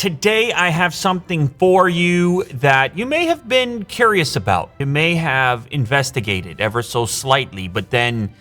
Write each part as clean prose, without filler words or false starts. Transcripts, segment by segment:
Today, I have something for you that you may have been curious about. You may have investigated ever so slightly, but then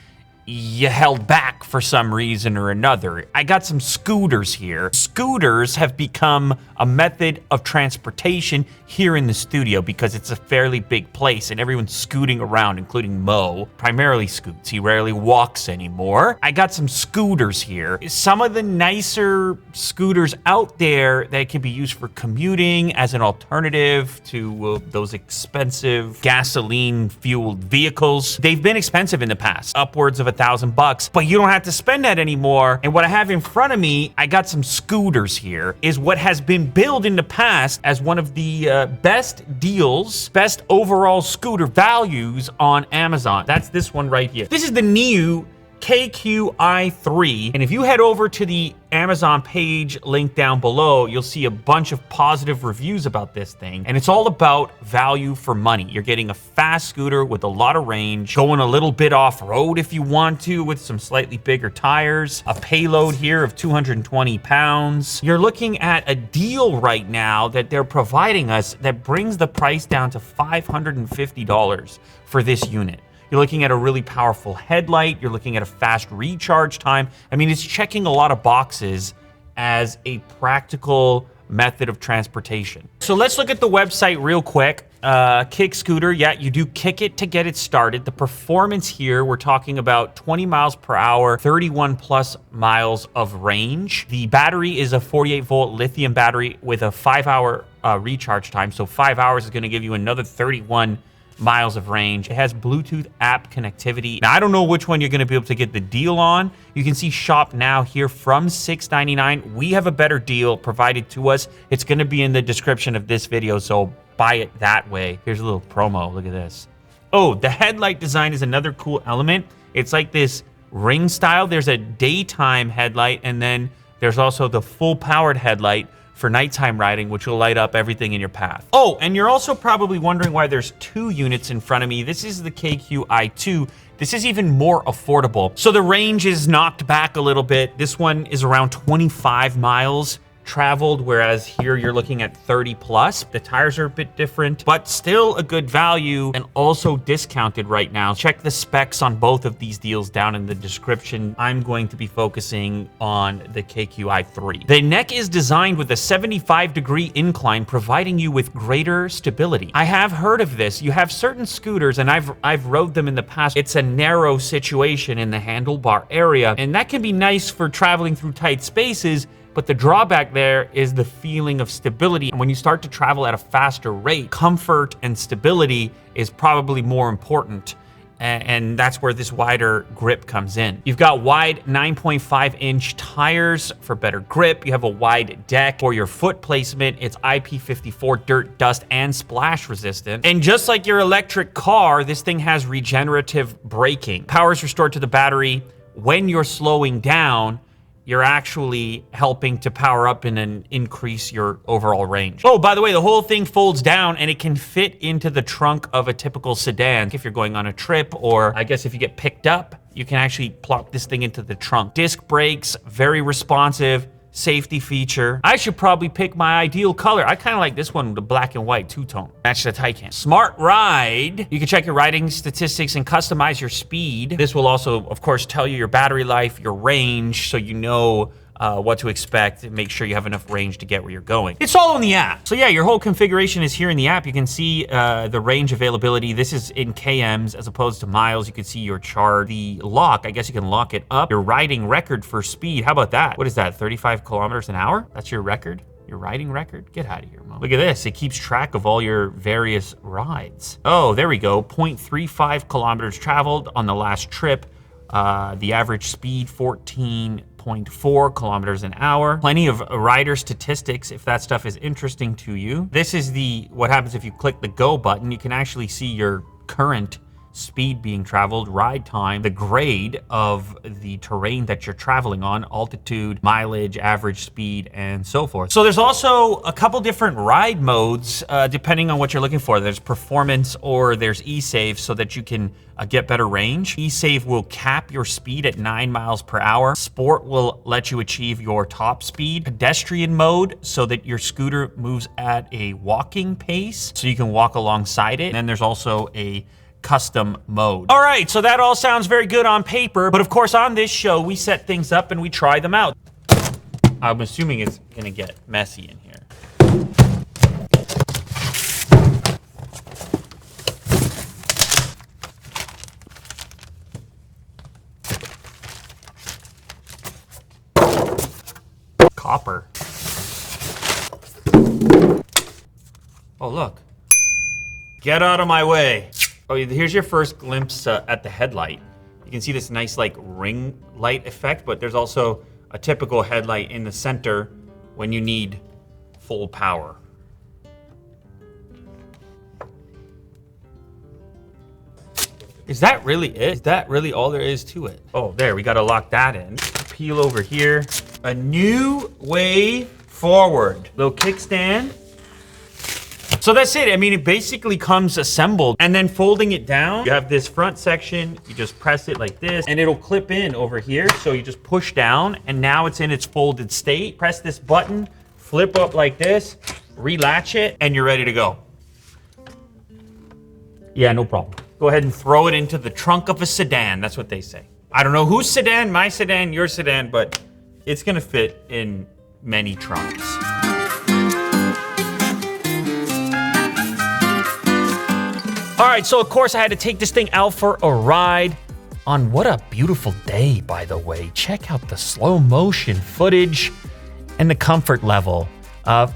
you held back for some reason or another. I got some scooters here. Scooters have become a method of transportation here in the studio because it's a fairly big place and everyone's scooting around, including Mo. Primarily scoots. He rarely walks anymore. I got some scooters here. Some of the nicer scooters out there that can be used for commuting as an alternative to those expensive gasoline-fueled vehicles. They've been expensive in the past, upwards of $1,000, but you don't have to spend that anymore. And what I have in front of me, I got some scooters here, is what has been billed in the past as one of the best deals, best overall scooter values on Amazon. That's this one right here. This is the NIU KQi3, and if you head over to the Amazon page linked down below, you'll see a bunch of positive reviews about this thing, and it's all about value for money. You're getting a fast scooter with a lot of range, going a little bit off-road if you want to with some slightly bigger tires, a payload here of 220 pounds. You're looking at a deal right now that they're providing us that brings the price down to $550 for this unit. You're looking at a really powerful headlight. You're looking at a fast recharge time. I mean, it's checking a lot of boxes as a practical method of transportation. So let's look at the website real quick. Kick scooter, yeah, you do kick it to get it started. The performance here, we're talking about 20 miles per hour, 31 plus miles of range. The battery is a 48 volt lithium battery with a 5-hour recharge time. So 5 hours is gonna give you another 31 miles of range. It has Bluetooth app connectivity. Now, I don't know which one you're going to be able to get the deal on. You can see shop now here from $6.99. We have a better deal provided to us. It's going to be in the description of this video, so buy it that way. Here's a little promo. Look at this. Oh, the headlight design is another cool element. It's like this ring style. There's a daytime headlight, and then there's also the full powered headlight for nighttime riding, which will light up everything in your path. Oh, and you're also probably wondering why there's two units in front of me. This is the KQi2. This is even more affordable. So the range is knocked back a little bit. This one is around 25 miles traveled, whereas here you're looking at 30 plus. The tires are a bit different, but still a good value and also discounted right now. Check the specs on both of these deals down in the description. I'm going to be focusing on the KQi3. The neck is designed with a 75-degree incline, providing you with greater stability. I have heard of this. You have certain scooters, and I've rode them in the past. It's a narrow situation in the handlebar area, and that can be nice for traveling through tight spaces. But the drawback there is the feeling of stability. And when you start to travel at a faster rate, comfort and stability is probably more important. And that's where this wider grip comes in. You've got wide 9.5-inch tires for better grip. You have a wide deck for your foot placement. It's IP54 dirt, dust, and splash resistant. And just like your electric car, this thing has regenerative braking. Power is restored to the battery when you're slowing down. You're actually helping to power up and increase your overall range. Oh, by the way, the whole thing folds down and it can fit into the trunk of a typical sedan. If you're going on a trip, or I guess if you get picked up, you can actually plop this thing into the trunk. Disc brakes, very responsive. Safety feature. I should probably pick my ideal color. I kind of like this one with the black and white two-tone. Match the Taycan. Smart Ride. You can check your riding statistics and customize your speed. This will also, of course, tell you your battery life, your range, so you know what to expect and make sure you have enough range to get where you're going. It's all in the app. So yeah, your whole configuration is here in the app. You can see the range availability. This is in KMs as opposed to miles. You can see your chart. The lock, I guess you can lock it up. Your riding record for speed. How about that? What is that, 35 kilometers an hour? That's your record? Your riding record? Get out of here, Mom. Look at this. It keeps track of all your various rides. Oh, there we go. 0.35 kilometers traveled on the last trip. The average speed, 14.4 kilometers an hour. Plenty of rider statistics if that stuff is interesting to you. This is what happens if you click the go button. You can actually see your current speed being traveled, ride time, the grade of the terrain that you're traveling on, altitude, mileage, average speed, and so forth. So there's also a couple different ride modes depending on what you're looking for. There's performance or there's e-save so that you can get better range. E-save will cap your speed at 9 miles per hour. Sport will let you achieve your top speed. Pedestrian mode so that your scooter moves at a walking pace so you can walk alongside it. And then there's also a custom mode. All right, so that all sounds very good on paper, but of course on this show we set things up and we try them out. I'm assuming it's gonna get messy in here. Copper. Oh, look. Get out of my way. Oh, here's your first glimpse at the headlight. You can see this nice like ring light effect, but there's also a typical headlight in the center when you need full power. Is that really it? Is that really all there is to it? Oh, there, we gotta lock that in. Peel over here. A new way forward. Little kickstand. So that's it. I mean, it basically comes assembled, and then folding it down, you have this front section, you just press it like this, and it'll clip in over here. So you just push down, and now it's in its folded state. Press this button, flip up like this, relatch it, and you're ready to go. Yeah, no problem. Go ahead and throw it into the trunk of a sedan. That's what they say. I don't know whose sedan, my sedan, your sedan, but it's gonna fit in many trunks. All right, so of course I had to take this thing out for a ride on what a beautiful day, by the way. Check out the slow motion footage and the comfort level.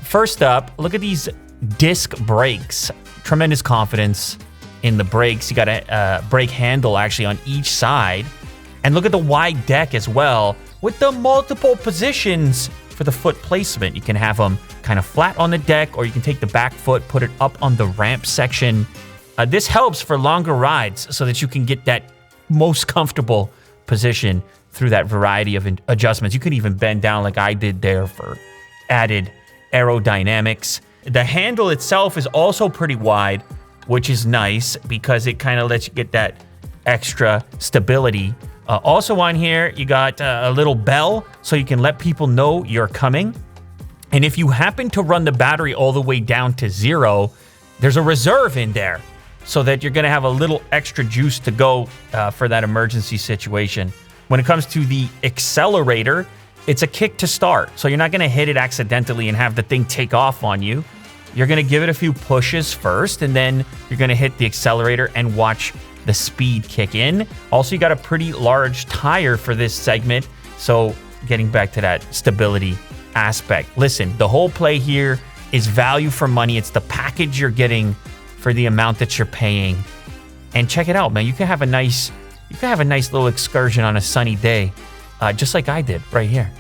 First up, look at these disc brakes. Tremendous confidence in the brakes. You got a brake handle actually on each side. And look at the wide deck as well with the multiple positions for the foot placement. You can have them kind of flat on the deck, or you can take the back foot, put it up on the ramp section. This helps for longer rides so that you can get that most comfortable position through that variety of adjustments. You can even bend down like I did there for added aerodynamics. The handle itself is also pretty wide, which is nice because it kind of lets you get that extra stability. Also on here, you got a little bell so you can let people know you're coming. And if you happen to run the battery all the way down to 0, there's a reserve in there so that you're gonna have a little extra juice to go for that emergency situation. When it comes to the accelerator, it's a kick to start. So you're not gonna hit it accidentally and have the thing take off on you. You're gonna give it a few pushes first, and then you're gonna hit the accelerator and watch the speed kick in. Also, you got a pretty large tire for this segment, so getting back to that stability aspect. Listen, the whole play here is value for money. It's the package you're getting for the amount that you're paying. And check it out, man. You can have a nice little excursion on a sunny day, just like I did right here.